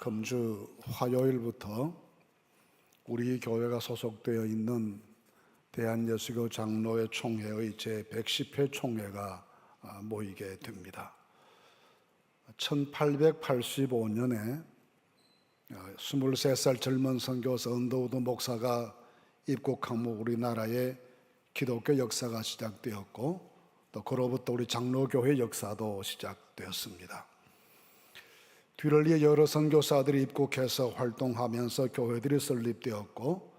금주 화요일부터 우리 교회가 소속되어 있는 대한예수교 장로회 총회의 제110회 총회가 모이게 됩니다. 1885년에 23살 젊은 선교사 언더우드 목사가 입국한 후 우리나라의 기독교 역사가 시작되었고, 또 그로부터 우리 장로교회 역사도 시작되었습니다. 뒤를 이어 여러 선교사들이 입국해서 활동하면서 교회들이 설립되었고,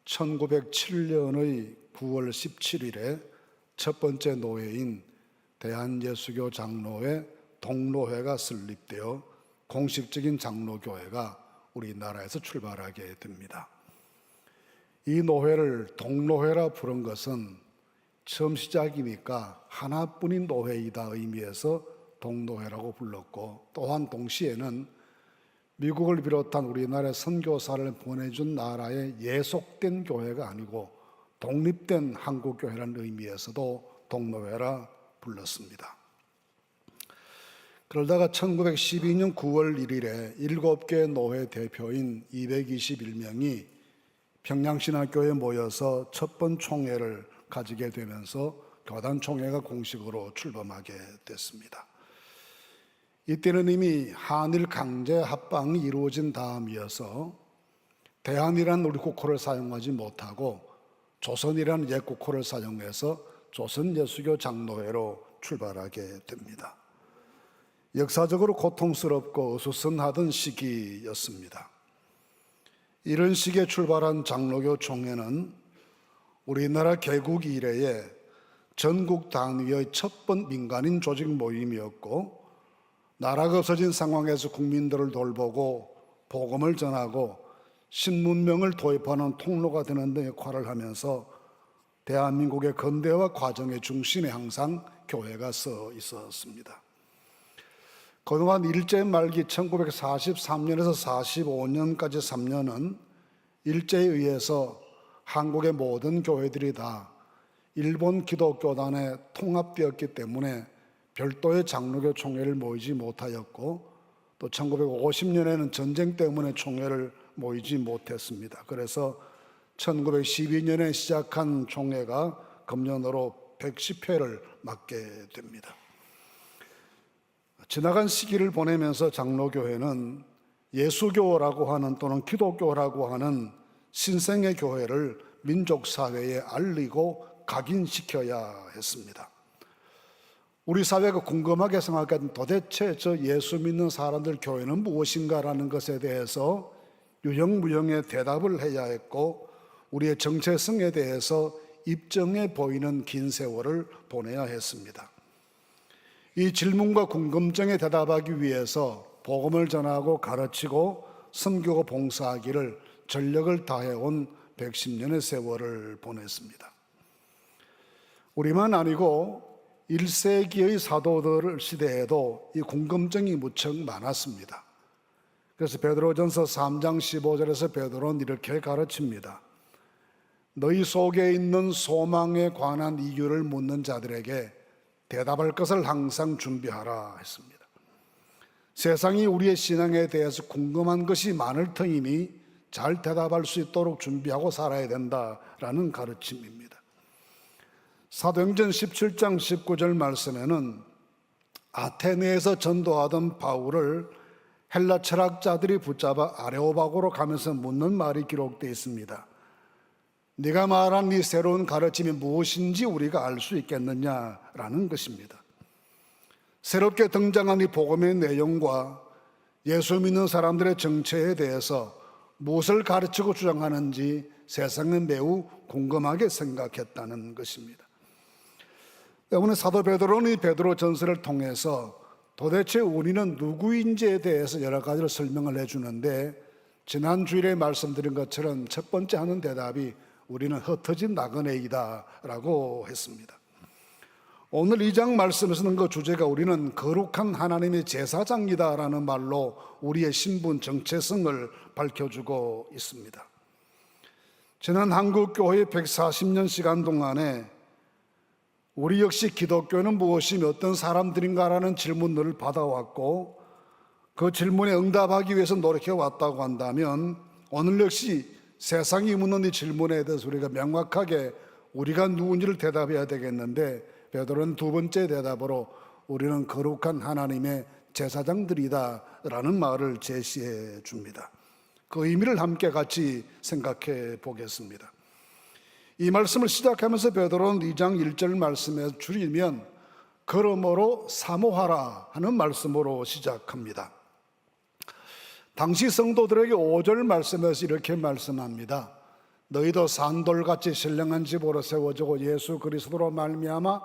1907년의 9월 17일에 첫 번째 노회인 대한예수교 장로회 동로회가 설립되어 공식적인 장로교회가 우리나라에서 출발하게 됩니다. 이 노회를 동로회라 부른 것은 처음 시작이니까 하나뿐인 노회이다 의미에서 동노회라고 불렀고, 또한 동시에는 미국을 비롯한 우리나라에 선교사를 보내준 나라의 예속된 교회가 아니고 독립된 한국교회라는 의미에서도 동노회라 불렀습니다. 그러다가 1912년 9월 1일에 7개 노회 대표인 221명이 평양신학교에 모여서 첫 번 총회를 가지게 되면서 교단총회가 공식으로 출범하게 됐습니다. 이때는 이미 한일 강제 합방이 이루어진 다음이어서 대한이라는 우리 국호를 사용하지 못하고 조선이라는 옛 국호를 사용해서 조선예수교 장로회로 출발하게 됩니다. 역사적으로 고통스럽고 어수선하던 시기였습니다. 이런 시기에 출발한 장로교 총회는 우리나라 개국 이래에 전국 단위의 첫 번 민간인 조직 모임이었고, 나라가 없어진 상황에서 국민들을 돌보고 복음을 전하고 신문명을 도입하는 통로가 되는 데 역할을 하면서 대한민국의 근대화 과정의 중심에 항상 교회가 서 있었습니다. 그동안 일제 말기 1943년에서 45년까지 3년은 일제에 의해서 한국의 모든 교회들이 다 일본 기독교단에 통합되었기 때문에 별도의 장로교 총회를 모이지 못하였고, 또 1950년에는 전쟁 때문에 총회를 모이지 못했습니다. 그래서 1912년에 시작한 총회가 금년으로 110회를 맞게 됩니다. 지나간 시기를 보내면서 장로교회는 예수교라고 하는 또는 기독교라고 하는 신생의 교회를 민족사회에 알리고 각인시켜야 했습니다. 우리 사회가 궁금하게 생각하는 도대체 저 예수 믿는 사람들 교회는 무엇인가라는 것에 대해서 유형무형의 대답을 해야 했고, 우리의 정체성에 대해서 입증해 보이는 긴 세월을 보내야 했습니다. 이 질문과 궁금증에 대답하기 위해서 복음을 전하고 가르치고 섬기고 봉사하기를 전력을 다해온 110년의 세월을 보냈습니다. 우리만 아니고 1세기의 사도들 시대에도 이 궁금증이 무척 많았습니다. 그래서 베드로전서 3장 15절에서 베드로는 이렇게 가르칩니다. 너희 속에 있는 소망에 관한 이유를 묻는 자들에게 대답할 것을 항상 준비하라 했습니다. 세상이 우리의 신앙에 대해서 궁금한 것이 많을 터이니 잘 대답할 수 있도록 준비하고 살아야 된다라는 가르침입니다. 사도행전 17장 19절 말씀에는 아테네에서 전도하던 바울을 헬라 철학자들이 붙잡아 아레오바고로 가면서 묻는 말이 기록되어 있습니다. 네가 말한 이 새로운 가르침이 무엇인지 우리가 알 수 있겠느냐라는 것입니다. 새롭게 등장한 이 복음의 내용과 예수 믿는 사람들의 정체에 대해서 무엇을 가르치고 주장하는지 세상은 매우 궁금하게 생각했다는 것입니다. 때문에 사도 베드로는 이 베드로 전서를 통해서 도대체 우리는 누구인지에 대해서 여러 가지를 설명을 해주는데, 지난 주일에 말씀드린 것처럼 첫 번째 하는 대답이 우리는 흩어진 나그네이다 라고 했습니다. 오늘 2장 말씀에서는 그 주제가 우리는 거룩한 하나님의 제사장이다 라는 말로 우리의 신분 정체성을 밝혀주고 있습니다. 지난 한국교회의 140년 시간 동안에 우리 역시 기독교는 무엇이며 어떤 사람들인가라는 질문들을 받아왔고, 그 질문에 응답하기 위해서 노력해 왔다고 한다면 오늘 역시 세상이 묻는 이 질문에 대해서 우리가 명확하게 우리가 누군지를 대답해야 되겠는데, 베드로는 두 번째 대답으로 우리는 거룩한 하나님의 제사장들이다 라는 말을 제시해 줍니다. 그 의미를 함께 같이 생각해 보겠습니다. 이 말씀을 시작하면서 베드로는 2장 1절 말씀에 줄이면 그러므로 사모하라 하는 말씀으로 시작합니다. 당시 성도들에게 5절 말씀에서 이렇게 말씀합니다. 너희도 산돌같이 신령한 집으로 세워지고 예수 그리스도로 말미암아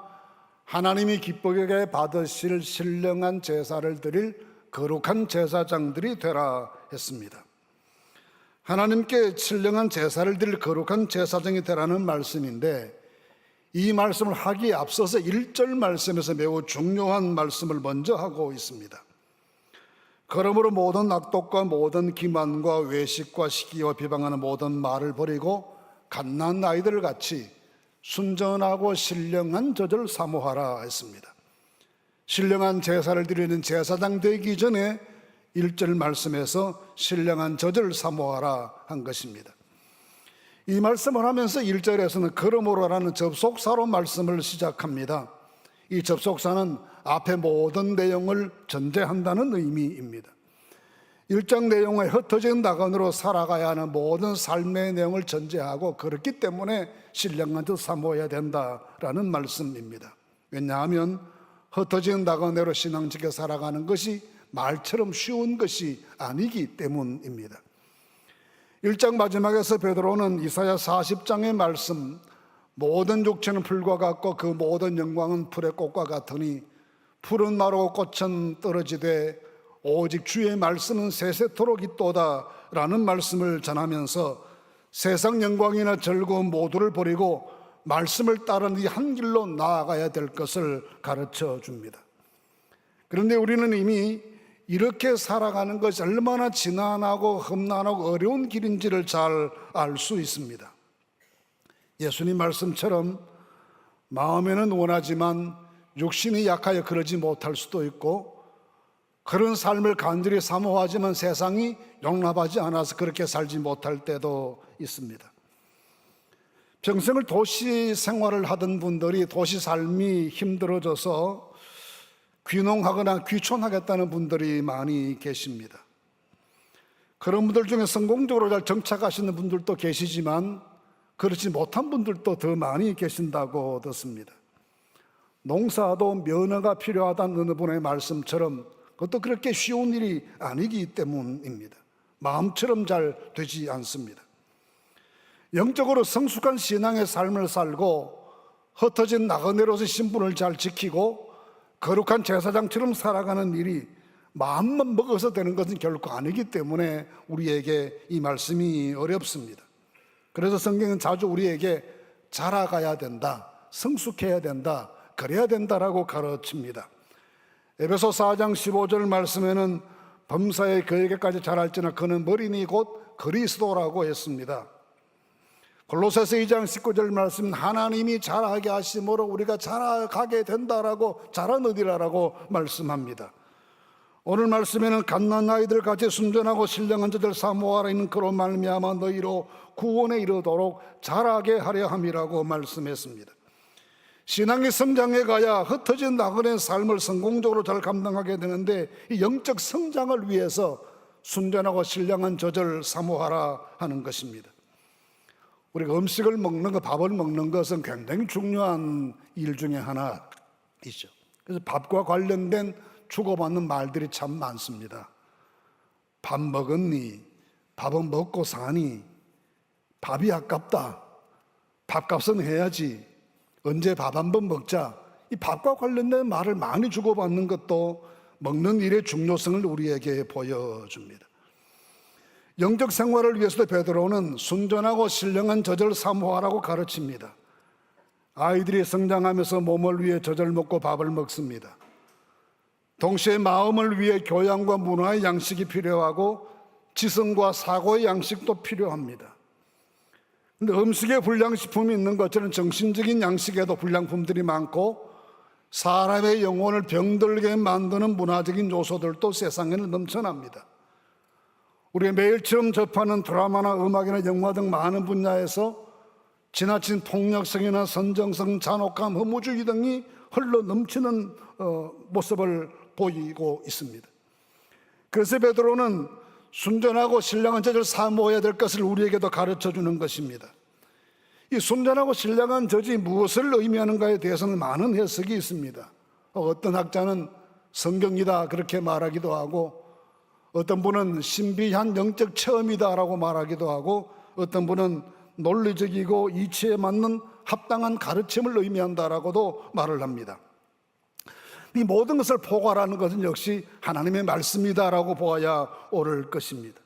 하나님이 기쁘게 받으실 신령한 제사를 드릴 거룩한 제사장들이 되라 했습니다. 하나님께 신령한 제사를 드릴 거룩한 제사장이 되라는 말씀인데, 이 말씀을 하기에 앞서서 1절 말씀에서 매우 중요한 말씀을 먼저 하고 있습니다. 그러므로 모든 악독과 모든 기만과 외식과 시기와 비방하는 모든 말을 버리고 갓난 아이들 같이 순전하고 신령한 젖을 사모하라 했습니다. 신령한 제사를 드리는 제사장 되기 전에 1절 말씀에서 신령한 젖을 사모하라 한 것입니다. 이 말씀을 하면서 1절에서는 그러므로라는 접속사로 말씀을 시작합니다. 이 접속사는 앞의 모든 내용을 전제한다는 의미입니다. 1장 내용에 흩어진 낙원으로 살아가야 하는 모든 삶의 내용을 전제하고, 그렇기 때문에 신령한 젖 사모해야 된다라는 말씀입니다. 왜냐하면 흩어진 낙원으로 신앙지게 살아가는 것이 말처럼 쉬운 것이 아니기 때문입니다. 1장 마지막에서 베드로는 이사야 40장의 말씀, 모든 육체는 풀과 같고 그 모든 영광은 풀의 꽃과 같으니 풀은 마르고 꽃은 떨어지되 오직 주의 말씀은 세세토록 있도다 라는 말씀을 전하면서 세상 영광이나 즐거움 모두를 버리고 말씀을 따른 이 한 길로 나아가야 될 것을 가르쳐 줍니다. 그런데 우리는 이미 이렇게 살아가는 것이 얼마나 지난하고 험난하고 어려운 길인지를 잘 알 수 있습니다. 예수님 말씀처럼 마음에는 원하지만 육신이 약하여 그러지 못할 수도 있고, 그런 삶을 간절히 사모하지만 세상이 용납하지 않아서 그렇게 살지 못할 때도 있습니다. 평생을 도시 생활을 하던 분들이 도시 삶이 힘들어져서 귀농하거나 귀촌하겠다는 분들이 많이 계십니다. 그런 분들 중에 성공적으로 잘 정착하시는 분들도 계시지만 그렇지 못한 분들도 더 많이 계신다고 듣습니다. 농사도 면허가 필요하다는 어느 분의 말씀처럼 그것도 그렇게 쉬운 일이 아니기 때문입니다. 마음처럼 잘 되지 않습니다. 영적으로 성숙한 신앙의 삶을 살고 흩어진 나그네로서 신분을 잘 지키고 거룩한 제사장처럼 살아가는 일이 마음만 먹어서 되는 것은 결코 아니기 때문에 우리에게 이 말씀이 어렵습니다. 그래서 성경은 자주 우리에게 자라가야 된다, 성숙해야 된다, 그래야 된다라고 가르칩니다. 에베소 4장 15절 말씀에는 범사에 그에게까지 자랄지나 그는 머리니 곧 그리스도라고 했습니다. 골로새서 2장 19절 말씀, 하나님이 자라게 하심으로 우리가 자라가게 된다라고, 자라느니라라고 말씀합니다. 오늘 말씀에는 갓난 아이들 같이 순전하고 신령한 자들 사모하라 있는 그로 말미암아 너희로 구원에 이르도록 자라게 하려 함이라고 말씀했습니다. 신앙이 성장해 가야 흩어진 나그네 삶을 성공적으로 잘 감당하게 되는데, 이 영적 성장을 위해서 순전하고 신령한 젖을 사모하라 하는 것입니다. 우리가 음식을 먹는 것, 밥을 먹는 것은 굉장히 중요한 일 중에 하나이죠. 그래서 밥과 관련된 주고받는 말들이 참 많습니다. 밥 먹었니? 밥은 먹고 사니? 밥이 아깝다. 밥값은 해야지. 언제 밥 한번 먹자. 이 밥과 관련된 말을 많이 주고받는 것도 먹는 일의 중요성을 우리에게 보여줍니다. 영적 생활을 위해서도 베드로는 순전하고 신령한 젖을 사모하라고 가르칩니다. 아이들이 성장하면서 몸을 위해 젖을 먹고 밥을 먹습니다. 동시에 마음을 위해 교양과 문화의 양식이 필요하고 지성과 사고의 양식도 필요합니다. 근데 음식에 불량식품이 있는 것처럼 정신적인 양식에도 불량품들이 많고 사람의 영혼을 병들게 만드는 문화적인 요소들도 세상에는 넘쳐납니다. 우리가 매일처럼 접하는 드라마나 음악이나 영화 등 많은 분야에서 지나친 폭력성이나 선정성, 잔혹함, 허무주의 등이 흘러 넘치는 모습을 보이고 있습니다. 그래서 베드로는 순전하고 신령한 젖을 사모해야 될 것을 우리에게도 가르쳐 주는 것입니다. 이 순전하고 신령한 젖이 무엇을 의미하는가에 대해서는 많은 해석이 있습니다. 어떤 학자는 성경이다 그렇게 말하기도 하고, 어떤 분은 신비한 영적 체험이다라고 말하기도 하고, 어떤 분은 논리적이고 이치에 맞는 합당한 가르침을 의미한다라고도 말을 합니다. 이 모든 것을 포괄하는 것은 역시 하나님의 말씀이다라고 보아야 옳을 것입니다.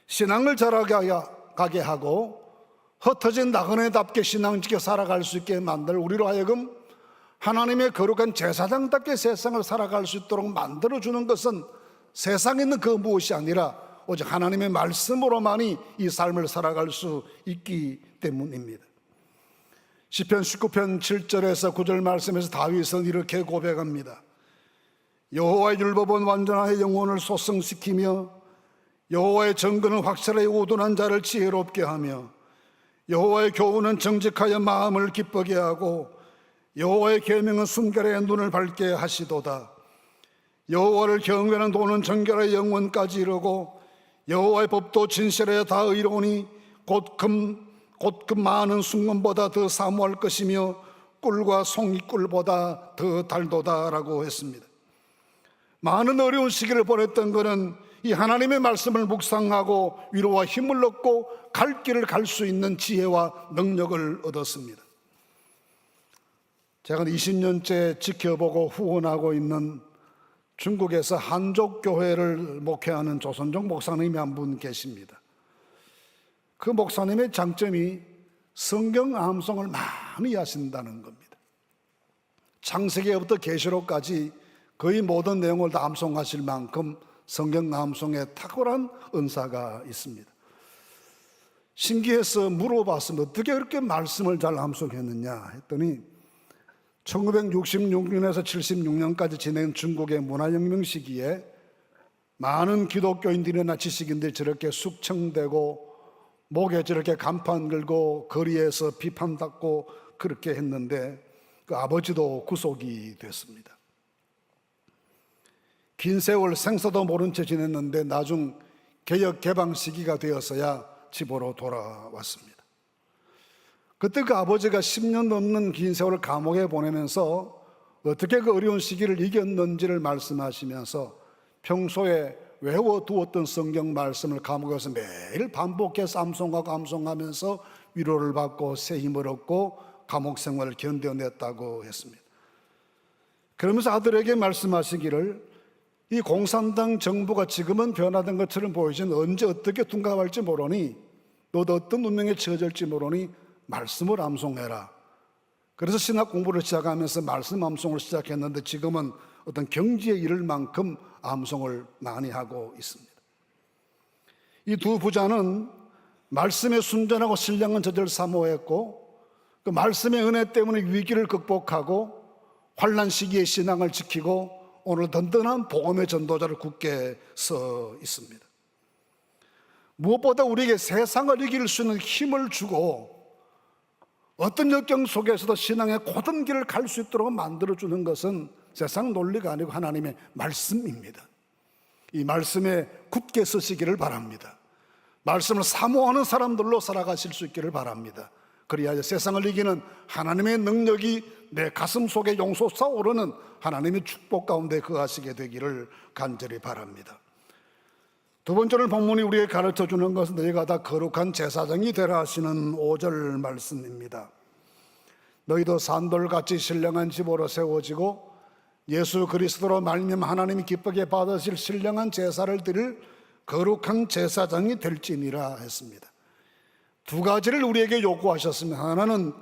신앙을 자라가게 하고 흩어진 나그네답게 신앙 지켜 살아갈 수 있게 만들 우리로 하여금 하나님의 거룩한 제사장답게 세상을 살아갈 수 있도록 만들어주는 것은 세상에 있는 그 무엇이 아니라 오직 하나님의 말씀으로만이 이 삶을 살아갈 수 있기 때문입니다. 시편 19편 7절에서 9절 말씀에서 다윗은 이렇게 고백합니다. 여호와의 율법은 완전하여 영혼을 소성시키며 여호와의 정근은 확실하게 우둔한 자를 지혜롭게 하며 여호와의 교훈은 정직하여 마음을 기쁘게 하고 여호와의 계명은 순결의 눈을 밝게 하시도다. 여호와를 경외하는 도는 정결의 영혼까지 이르고 여호와의 법도 진실에 다 의로우니 곧 그 많은 순금보다 더 사모할 것이며 꿀과 송이꿀보다 더 달도다라고 했습니다. 많은 어려운 시기를 보냈던 그는 이 하나님의 말씀을 묵상하고 위로와 힘을 얻고 갈 길을 갈 수 있는 지혜와 능력을 얻었습니다. 제가 20년째 지켜보고 후원하고 있는 중국에서 한족교회를 목회하는 조선족 목사님이 한 분 계십니다. 그 목사님의 장점이 성경 암송을 많이 하신다는 겁니다. 창세기부터 계시록까지 거의 모든 내용을 다 암송하실 만큼 성경 암송에 탁월한 은사가 있습니다. 신기해서 물어봤습니다. 어떻게 그렇게 말씀을 잘 암송했느냐 했더니 1966년에서 76년까지 진행 중국의 문화혁명 시기에 많은 기독교인들이나 지식인들이 저렇게 숙청되고 목에 저렇게 간판 걸고 거리에서 비판받고 그렇게 했는데 그 아버지도 구속이 됐습니다. 긴 세월 생사도 모른 채 지냈는데 나중 개혁 개방 시기가 되어서야 집으로 돌아왔습니다. 그때 그 아버지가 10년 넘는 긴 세월을 감옥에 보내면서 어떻게 그 어려운 시기를 이겼는지를 말씀하시면서 평소에 외워두었던 성경 말씀을 감옥에서 매일 반복해서 암송하면서 위로를 받고 새 힘을 얻고 감옥 생활을 견뎌냈다고 했습니다. 그러면서 아들에게 말씀하시기를 이 공산당 정부가 지금은 변화된 것처럼 보이지만 언제 어떻게 둔갑할지 모르니 너도 어떤 운명에 처해질지 모르니 말씀을 암송해라. 그래서 신학 공부를 시작하면서 말씀 암송을 시작했는데 지금은 어떤 경지에 이를 만큼 암송을 많이 하고 있습니다. 이 두 부자는 말씀에 순전하고 신령한 젖을 사모했고 그 말씀의 은혜 때문에 위기를 극복하고 환난 시기에 신앙을 지키고 오늘 든든한 복음의 전도자를 굳게 서 있습니다. 무엇보다 우리에게 세상을 이길 수 있는 힘을 주고 어떤 역경 속에서도 신앙의 고든 길을 갈 수 있도록 만들어주는 것은 세상 논리가 아니고 하나님의 말씀입니다. 이 말씀에 굳게 서시기를 바랍니다. 말씀을 사모하는 사람들로 살아가실 수 있기를 바랍니다. 그리하여 세상을 이기는 하나님의 능력이 내 가슴 속에 용솟아오르는 하나님의 축복 가운데 거하시게 되기를 간절히 바랍니다. 두 번째로 본문이 우리에게 가르쳐주는 것은 너희가 다 거룩한 제사장이 되라 하시는 5절 말씀입니다. 너희도 산돌같이 신령한 집으로 세워지고 예수 그리스도로 말미암아 하나님이 기쁘게 받으실 신령한 제사를 드릴 거룩한 제사장이 될지니라 했습니다. 두 가지를 우리에게 요구하셨습니다. 하나는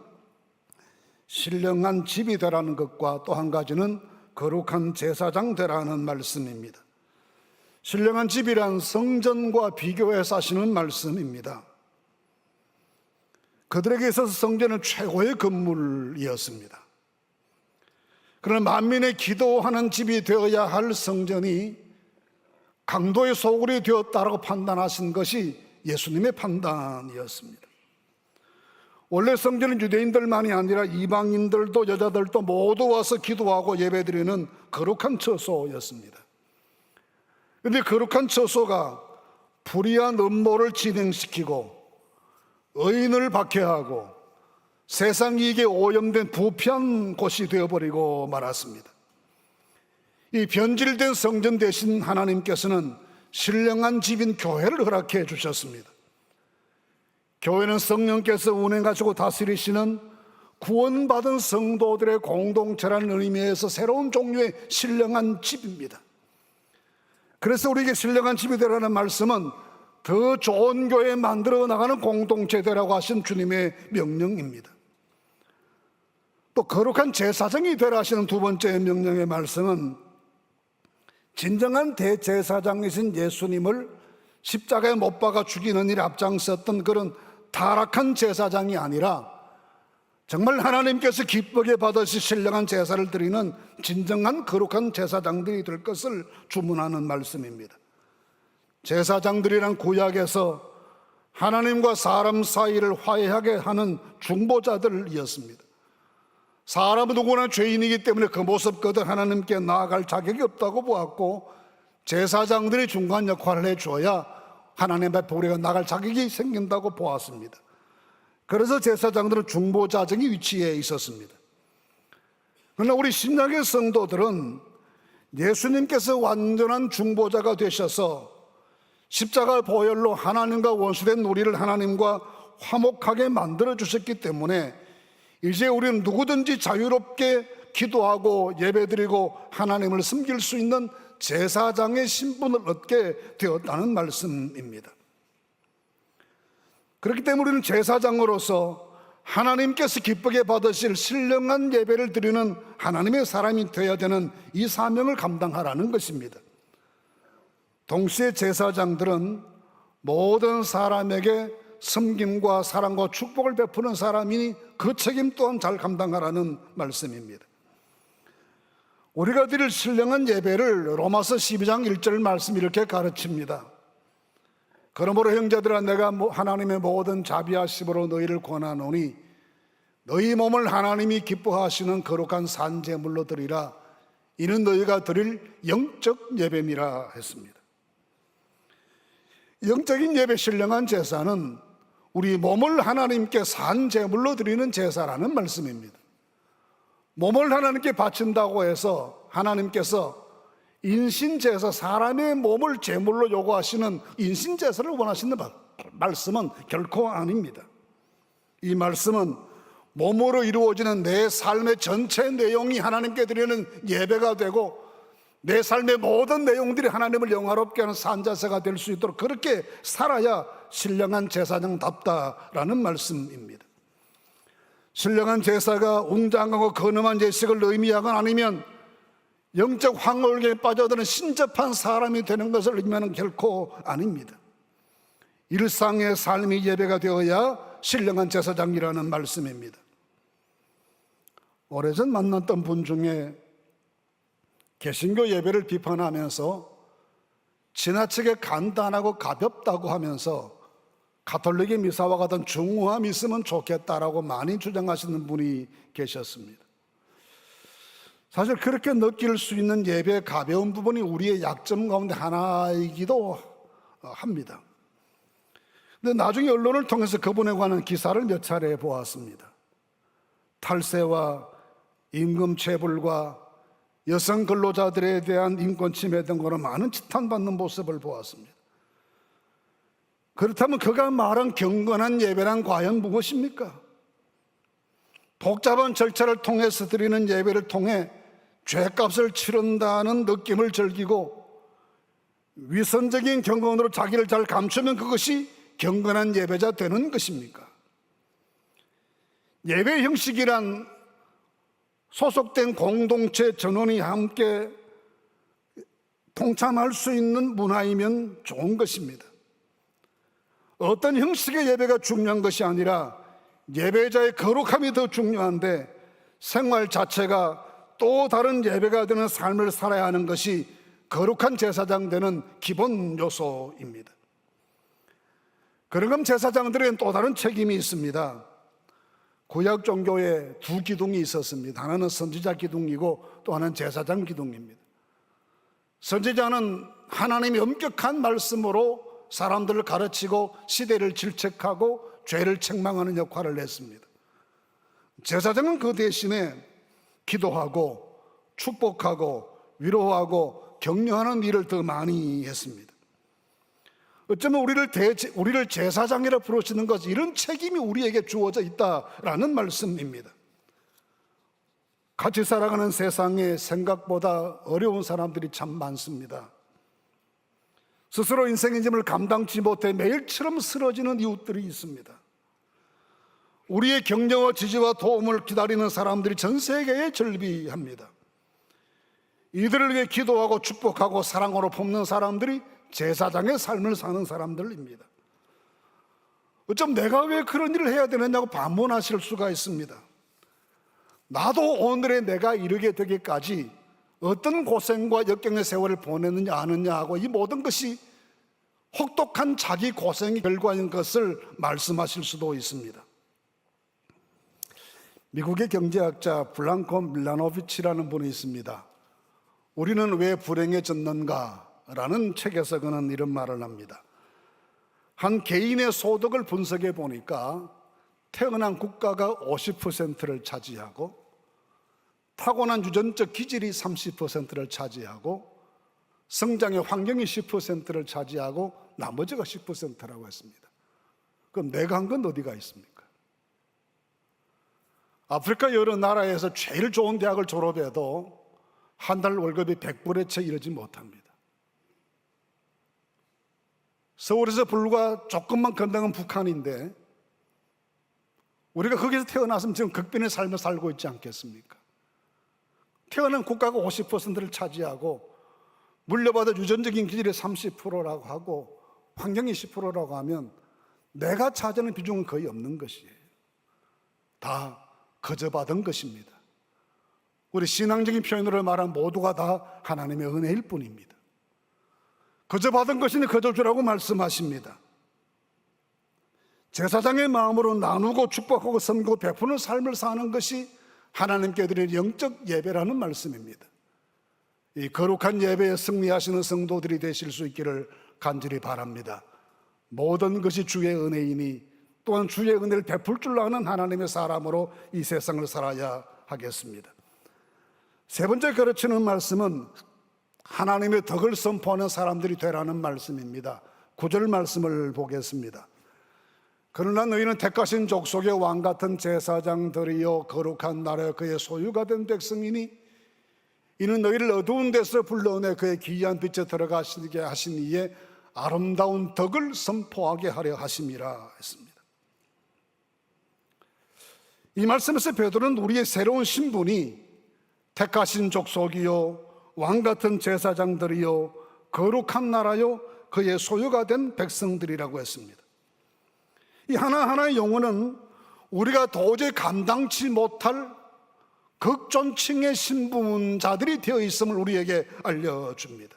신령한 집이 되라는 것과 또 한 가지는 거룩한 제사장 되라는 말씀입니다. 신령한 집이란 성전과 비교해서 하시는 말씀입니다. 그들에게 있어서 성전은 최고의 건물이었습니다. 그런 만민의 기도하는 집이 되어야 할 성전이 강도의 소굴이 되었다라고 판단하신 것이 예수님의 판단이었습니다. 원래 성전은 유대인들만이 아니라 이방인들도 여자들도 모두 와서 기도하고 예배드리는 거룩한 처소였습니다. 그런데 거룩한 처소가 불의한 음모를 진행시키고 의인을 박해하고 세상 이익에 오염된 부패한 곳이 되어버리고 말았습니다. 이 변질된 성전 대신 하나님께서는 신령한 집인 교회를 허락해 주셨습니다. 교회는 성령께서 운행하시고 다스리시는 구원받은 성도들의 공동체라는 의미에서 새로운 종류의 신령한 집입니다. 그래서 우리에게 신령한 집이 되라는 말씀은 더 좋은 교회 만들어 나가는 공동체 되라고 하신 주님의 명령입니다. 또 거룩한 제사장이 되라 하시는 두 번째 명령의 말씀은 진정한 대제사장이신 예수님을 십자가에 못 박아 죽이는 일에 앞장섰던 그런 타락한 제사장이 아니라 정말 하나님께서 기쁘게 받으실 신령한 제사를 드리는 진정한 거룩한 제사장들이 될 것을 주문하는 말씀입니다. 제사장들이란 구약에서 하나님과 사람 사이를 화해하게 하는 중보자들이었습니다. 사람은 누구나 죄인이기 때문에 그 모습 그대로 하나님께 나아갈 자격이 없다고 보았고, 제사장들이 중간 역할을 해줘야 하나님 앞에 우리가 나갈 자격이 생긴다고 보았습니다. 그래서 제사장들은 중보자적인 위치에 있었습니다. 그러나 우리 신약의 성도들은 예수님께서 완전한 중보자가 되셔서 십자가 보혈로 하나님과 원수된 우리를 하나님과 화목하게 만들어 주셨기 때문에 이제 우리는 누구든지 자유롭게 기도하고 예배드리고 하나님을 섬길 수 있는 제사장의 신분을 얻게 되었다는 말씀입니다. 그렇기 때문에 우리는 제사장으로서 하나님께서 기쁘게 받으실 신령한 예배를 드리는 하나님의 사람이 되어야 되는 이 사명을 감당하라는 것입니다. 동시에 제사장들은 모든 사람에게 섬김과 사랑과 축복을 베푸는 사람이니 그 책임 또한 잘 감당하라는 말씀입니다. 우리가 드릴 신령한 예배를 로마서 12장 1절 말씀이 이렇게 가르칩니다. 그러므로 형제들아, 내가 하나님의 모든 자비하심으로 너희를 권하노니 너희 몸을 하나님이 기뻐하시는 거룩한 산제물로 드리라. 이는 너희가 드릴 영적 예배니라 했습니다. 영적인 예배, 신령한 제사는 우리 몸을 하나님께 산제물로 드리는 제사라는 말씀입니다. 몸을 하나님께 바친다고 해서 하나님께서 인신제사, 사람의 몸을 제물로 요구하시는 인신제사를 원하시는 말씀은 결코 아닙니다. 이 말씀은 몸으로 이루어지는 내 삶의 전체 내용이 하나님께 드리는 예배가 되고 내 삶의 모든 내용들이 하나님을 영화롭게 하는 산제사가 될 수 있도록 그렇게 살아야 신령한 제사장답다라는 말씀입니다. 신령한 제사가 웅장하고 근엄한 예식을 의미하거나 아니면 영적 황홀경에 빠져드는 신접한 사람이 되는 것을 의미하는 결코 아닙니다. 일상의 삶이 예배가 되어야 신령한 제사장이라는 말씀입니다. 오래전 만났던 분 중에 개신교 예배를 비판하면서 지나치게 간단하고 가볍다고 하면서 가톨릭의 미사와 같은 중후함이 있으면 좋겠다라고 많이 주장하시는 분이 계셨습니다. 사실 그렇게 느낄 수 있는 예배의 가벼운 부분이 우리의 약점 가운데 하나이기도 합니다. 근데 나중에 언론을 통해서 그분에 관한 기사를 몇 차례 보았습니다. 탈세와 임금 체불과 여성 근로자들에 대한 인권 침해 등으로 많은 지탄받는 모습을 보았습니다. 그렇다면 그가 말한 경건한 예배란 과연 무엇입니까? 복잡한 절차를 통해서 드리는 예배를 통해 죄값을 치른다는 느낌을 즐기고 위선적인 경건으로 자기를 잘 감추면 그것이 경건한 예배자 되는 것입니까? 예배 형식이란 소속된 공동체 전원이 함께 동참할 수 있는 문화이면 좋은 것입니다. 어떤 형식의 예배가 중요한 것이 아니라 예배자의 거룩함이 더 중요한데 생활 자체가 또 다른 예배가 되는 삶을 살아야 하는 것이 거룩한 제사장 되는 기본 요소입니다. 그런가 제사장들에겐 또 다른 책임이 있습니다. 구약 종교에 두 기둥이 있었습니다. 하나는 선지자 기둥이고 또 하나는 제사장 기둥입니다. 선지자는 하나님의 엄격한 말씀으로 사람들을 가르치고 시대를 질책하고 죄를 책망하는 역할을 했습니다. 제사장은 그 대신에 기도하고 축복하고 위로하고 격려하는 일을 더 많이 했습니다. 어쩌면 우리를 제사장이라 부르시는 것, 이런 책임이 우리에게 주어져 있다라는 말씀입니다. 같이 살아가는 세상에 생각보다 어려운 사람들이 참 많습니다. 스스로 인생의 짐을 감당치 못해 매일처럼 쓰러지는 이웃들이 있습니다. 우리의 격려와 지지와 도움을 기다리는 사람들이 전 세계에 절비합니다. 이들을 위해 기도하고 축복하고 사랑으로 품는 사람들이 제사장의 삶을 사는 사람들입니다. 어쩜 내가 왜 그런 일을 해야 되느냐고 반문하실 수가 있습니다. 나도 오늘의 내가 이르게 되기까지 어떤 고생과 역경의 세월을 보냈느냐 아느냐 하고 이 모든 것이 혹독한 자기 고생의 결과인 것을 말씀하실 수도 있습니다. 미국의 경제학자 블랑코 밀라노비치라는 분이 있습니다. 우리는 왜 불행해졌는가? 라는 책에서 그는 이런 말을 합니다. 한 개인의 소득을 분석해 보니까 태어난 국가가 50%를 차지하고 타고난 유전적 기질이 30%를 차지하고 성장의 환경이 10%를 차지하고 나머지가 10%라고 했습니다. 그럼 내가 한 건 어디가 있습니까? 아프리카 여러 나라에서 제일 좋은 대학을 졸업해도 한 달 월급이 100불에 채 이르지 못합니다. 서울에서 불과 조금만 건너간 북한인데 우리가 거기서 태어났으면 지금 극빈의 삶을 살고 있지 않겠습니까? 태어난 국가가 50%를 차지하고 물려받은 유전적인 기질이 30%라고 하고 환경이 10%라고 하면 내가 차지하는 비중은 거의 없는 것이에요. 다 거저받은 것입니다. 우리 신앙적인 표현으로 말하면 모두가 다 하나님의 은혜일 뿐입니다. 거저받은 것이니 거저주라고 말씀하십니다. 제사장의 마음으로 나누고 축복하고 섬기고 베푸는 삶을 사는 것이 하나님께 드리는 영적 예배라는 말씀입니다. 이 거룩한 예배에 승리하시는 성도들이 되실 수 있기를 간절히 바랍니다. 모든 것이 주의 은혜이니 또한 주의 은혜를 베풀 줄 아는 하나님의 사람으로 이 세상을 살아야 하겠습니다. 세 번째 가르치는 말씀은 하나님의 덕을 선포하는 사람들이 되라는 말씀입니다. 9절 말씀을 보겠습니다. 그러나 너희는 택하신 족속의 왕같은 제사장들이요 거룩한 나라여 그의 소유가 된 백성이니 이는 너희를 어두운 데서 불러내 그의 기이한 빛에 들어가시게 하신 이에 아름다운 덕을 선포하게 하려 하심이라 했습니다. 이 말씀에서 베드로는 우리의 새로운 신분이 택하신 족속이요 왕같은 제사장들이요 거룩한 나라요 그의 소유가 된 백성들이라고 했습니다. 이 하나하나의 용어는 우리가 도저히 감당치 못할 극존칭의 신분자들이 되어 있음을 우리에게 알려줍니다.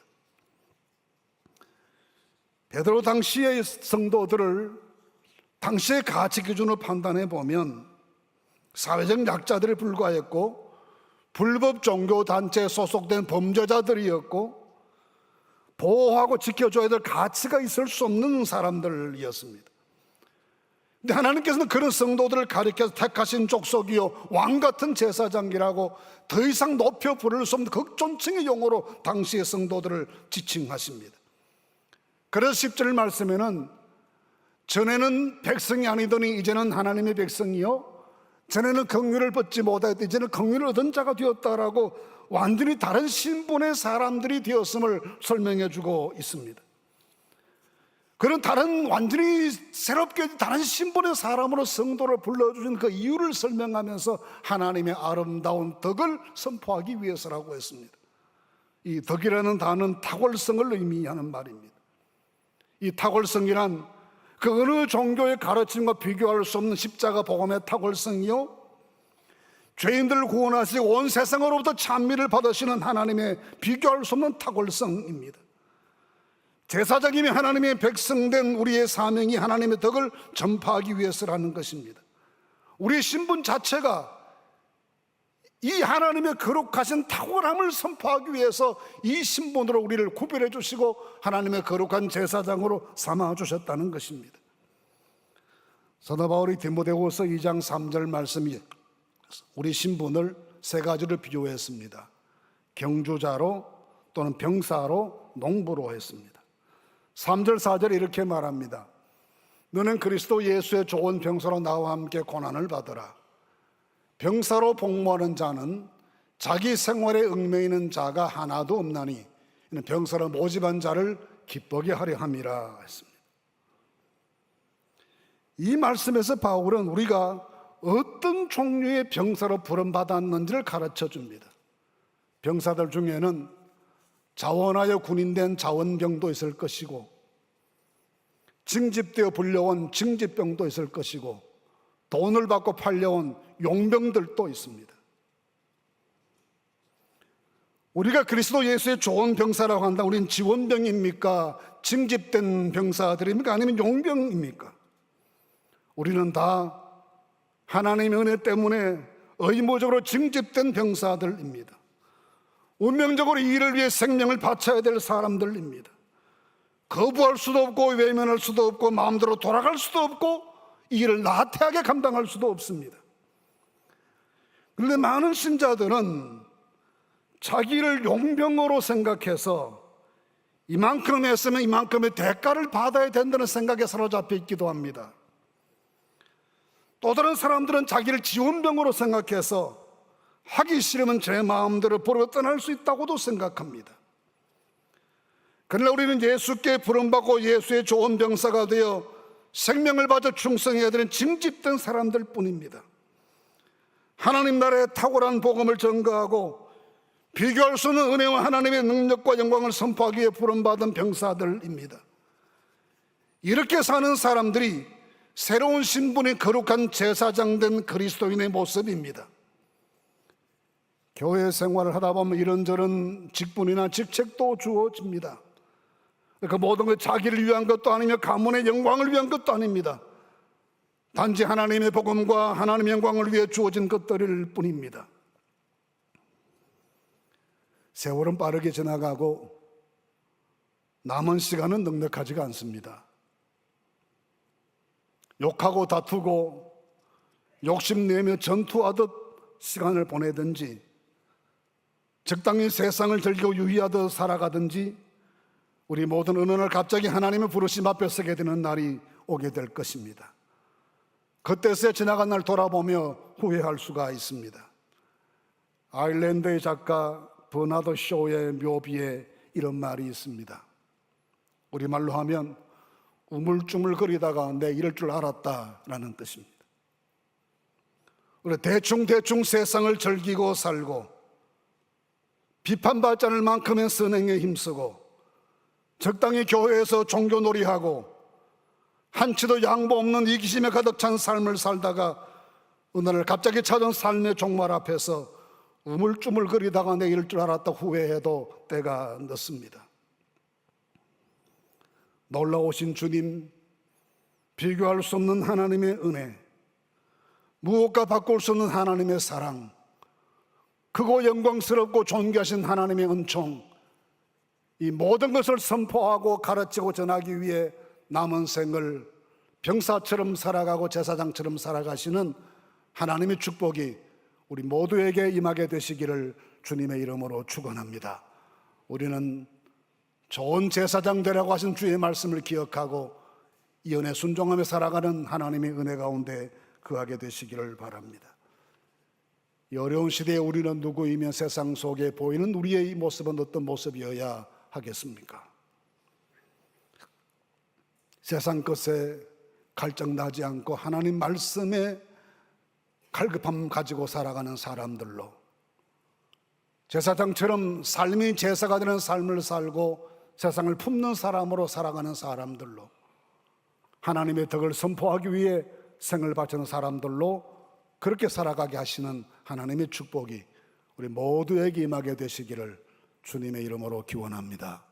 베드로 당시의 성도들을 당시의 가치 기준으로 판단해 보면 사회적 약자들에 불과했고 불법 종교단체에 소속된 범죄자들이었고 보호하고 지켜줘야 될 가치가 있을 수 없는 사람들이었습니다. 근데 하나님께서는 그런 성도들을 가리켜서 택하신 족속이요 왕같은 제사장이라고 더 이상 높여 부를 수 없는 극존칭의 용어로 당시의 성도들을 지칭하십니다. 그래서 10절 말씀에는 전에는 백성이 아니더니 이제는 하나님의 백성이요 전에는 긍휼을 받지 못하였다 이제는 긍휼을 얻은 자가 되었다라고 완전히 다른 신분의 사람들이 되었음을 설명해 주고 있습니다. 그런 다른 완전히 새롭게 다른 신분의 사람으로 성도를 불러주신 그 이유를 설명하면서 하나님의 아름다운 덕을 선포하기 위해서라고 했습니다. 이 덕이라는 단어는 탁월성을 의미하는 말입니다. 이 탁월성이란 그 어느 종교의 가르침과 비교할 수 없는 십자가 복음의 탁월성이요 죄인들을 구원하시고 온 세상으로부터 찬미를 받으시는 하나님의 비교할 수 없는 탁월성입니다. 제사장님이 하나님의 백성된 우리의 사명이 하나님의 덕을 전파하기 위해서라는 것입니다. 우리 신분 자체가 이 하나님의 거룩하신 탁월함을 선포하기 위해서 이 신분으로 우리를 구별해 주시고 하나님의 거룩한 제사장으로 삼아 주셨다는 것입니다. 사도 바울이 디모데후서 2장 3절 말씀이 우리 신분을 세 가지를 비교했습니다. 경주자로 또는 병사로, 농부로 했습니다. 3절 4절에 이렇게 말합니다. 너는 그리스도 예수의 좋은 병사로 나와 함께 고난을 받으라. 병사로 복무하는 자는 자기 생활에 얽매이는 있는 자가 하나도 없나니 병사로 모집한 자를 기쁘게 하려 함이라 했습니다. 이 말씀에서 바울은 우리가 어떤 종류의 병사로 부름받았는지를 가르쳐 줍니다. 병사들 중에는 자원하여 군인된 자원병도 있을 것이고, 징집되어 불려온 징집병도 있을 것이고, 돈을 받고 팔려온 용병들도 있습니다. 우리가 그리스도 예수의 좋은 병사라고 한다. 우리는 지원병입니까? 징집된 병사들입니까? 아니면 용병입니까? 우리는 다 하나님의 은혜 때문에 의무적으로 징집된 병사들입니다. 운명적으로 이 일을 위해 생명을 바쳐야 될 사람들입니다. 거부할 수도 없고 외면할 수도 없고 마음대로 돌아갈 수도 없고 이 일을 나태하게 감당할 수도 없습니다. 그런데 많은 신자들은 자기를 용병으로 생각해서 이만큼 했으면 이만큼의 대가를 받아야 된다는 생각에 사로잡혀 있기도 합니다. 또 다른 사람들은 자기를 지원병으로 생각해서 하기 싫으면 제 마음대로 버리고 떠날 수 있다고도 생각합니다. 그러나 우리는 예수께 부름받고 예수의 좋은 병사가 되어 생명을 바쳐 충성해야 되는 징집된 사람들 뿐입니다. 하나님 나라의 탁월한 복음을 전가하고 비교할 수 없는 은혜와 하나님의 능력과 영광을 선포하기 위해 부름받은 병사들입니다. 이렇게 사는 사람들이 새로운 신분의 거룩한 제사장 된 그리스도인의 모습입니다. 교회 생활을 하다 보면 이런저런 직분이나 직책도 주어집니다. 그 모든 것 자기를 위한 것도 아니며 가문의 영광을 위한 것도 아닙니다. 단지 하나님의 복음과 하나님의 영광을 위해 주어진 것들일 뿐입니다. 세월은 빠르게 지나가고 남은 시간은 넉넉하지가 않습니다. 욕하고 다투고 욕심내며 전투하듯 시간을 보내든지 적당히 세상을 즐기고 유의하듯 살아가든지 우리 모든 어느 날 갑자기 하나님의 부르심 앞에 서게 되는 날이 오게 될 것입니다. 그때서야 지나간 날 돌아보며 후회할 수가 있습니다. 아일랜드의 작가 버나드 쇼의 묘비에 이런 말이 있습니다. 우리말로 하면 우물쭈물거리다가 내 이럴 줄 알았다라는 뜻입니다. 우리 대충 세상을 즐기고 살고 비판받지 않을 만큼의 선행에 힘쓰고 적당히 교회에서 종교놀이하고 한치도 양보 없는 이기심에 가득 찬 삶을 살다가 어느 날 갑자기 찾은 삶의 종말 앞에서 우물쭈물거리다가 내 이럴 줄 알았다 후회해도 때가 늦습니다. 놀라우신 주님, 비교할 수 없는 하나님의 은혜, 무엇과 바꿀 수 없는 하나님의 사랑, 크고 영광스럽고 존귀하신 하나님의 은총, 이 모든 것을 선포하고 가르치고 전하기 위해 남은 생을 병사처럼 살아가고 제사장처럼 살아가시는 하나님의 축복이 우리 모두에게 임하게 되시기를 주님의 이름으로 축원합니다. 우리는 좋은 제사장 되라고 하신 주의 말씀을 기억하고 이 은혜 순종하며 살아가는 하나님의 은혜 가운데 거하게 되시기를 바랍니다. 이 어려운 시대에 우리는 누구이며 세상 속에 보이는 우리의 이 모습은 어떤 모습이어야 하겠습니까? 세상 것에 갈증나지 않고 하나님 말씀에 갈급함 가지고 살아가는 사람들로, 제사장처럼 삶이 제사가 되는 삶을 살고 세상을 품는 사람으로 살아가는 사람들로, 하나님의 덕을 선포하기 위해 생을 바치는 사람들로 그렇게 살아가게 하시는 하나님의 축복이 우리 모두에게 임하게 되시기를 주님의 이름으로 기원합니다.